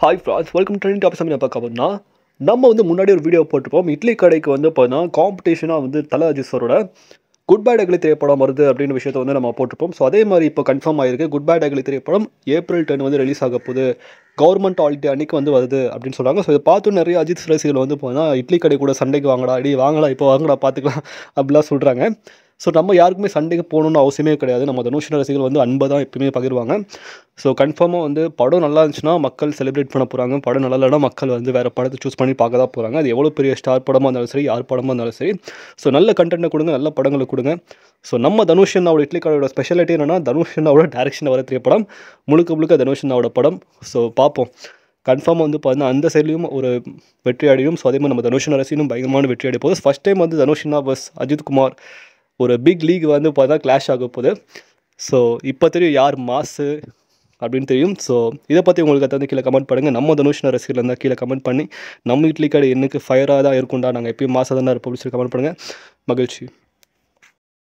Hi France welcome trending topic சமையல் பார்க்க போனா நம்ம வந்து முன்னாடி ஒரு வீடியோ போட்டிருப்போம். இட்லி கடைக்கு வந்து பார்த்தீங்கன்னா காம்படிஷனாக வந்து தல அஜித் சாரோட குட் பேட் அக்லி திரைப்படம் வருது அப்படின்னு விஷயத்தை வந்து நம்ம போட்டிருப்போம். ஸோ அதே மாதிரி இப்போ கன்ஃபார்ம் ஆயிருக்கு. குட் பேட் அக்லி திரைப்படம் April 10 வந்து ரிலீஸ் ஆக போகுது. கவர்மெண்ட் ஹாலிடே அன்னைக்கு வந்து வருது அப்படின்னு சொல்கிறாங்க. ஸோ இதை பார்த்து நிறைய அஜித் ரசிகர்கள் வந்து போனால் இட்லி கடை கூட சண்டைக்கு வாங்கடா, அடி வாங்கடா, இப்போ வாங்கடா பார்த்துக்கலாம் அப்படிலாம் சொல்கிறாங்க. ஸோ நம்ம யாருக்குமே சண்டைக்கு போகணுன்னு அவசியமே கிடையாது. நம்ம தனுஷ் ரசிகர்கள் வந்து அன்பை தான் எப்பயுமே பகிர்வாங்க. ஸோ கன்ஃபார்மாக வந்து படம் நல்லா இருந்துச்சுன்னா மக்கள் செலிப்ரேட் பண்ண போகிறாங்க. படம் நல்லா இல்லைனா மக்கள் வந்து வேறு படத்தை சூஸ் பண்ணி பார்க்க தான் போகிறாங்க. அது எவ்வளோ பெரிய ஸ்டார் படமாக இருந்தாலும் சரி, யார் படமாக இருந்தாலும் சரி. ஸோ நல்ல கண்டென்ட்டை கொடுங்க, நல்ல படங்களை கொடுங்க. ஸோ நம்ம தனுஷ் அண்ணாவோட இட்லி கடையோட ஸ்பெஷாலிட்டி என்னென்னா தனுஷ் அண்ணாவோட டேரக்ஷன் வர திரைப்படம் முழுக்க முழுக்க தனுஷ் அண்ணாவோட படம். ஸோ பார்ப்போம். கன்ஃபார்மாக வந்து பார்த்தீங்கன்னா அந்த சைட்லேயும் ஒரு வெற்றி அடையும். ஸோ அதே மாதிரி நம்ம தனுஷ் ரசிகனும் பயங்கரமான வெற்றி அடைய போகுது. ஃபஸ்ட் டைம் வந்து தனுஷ் அண்ணா பஸ் அஜித் குமார் ஒரு பிக் லீக் வந்து பார்த்தா கிளாஷ் ஆக போகுது. ஸோ இப்போ தெரியும் யார் மாசு அப்படின்னு தெரியும். ஸோ இதை பற்றி உங்களுக்கு வந்து கீழே கமெண்ட் பண்ணுங்கள். நம்ம தனுஷ் ரசிகர்கள் இருந்தால் கீழே கமெண்ட் பண்ணி நம்ம இட்லி கடை எனக்கு ஃபயராக தான் இருக்கும்டா, நாங்கள் எப்பயும் மாசாக தானே இருப்போம் அப்படின்னு சொல்லி கமெண்ட் பண்ணுங்கள். மகிழ்ச்சி.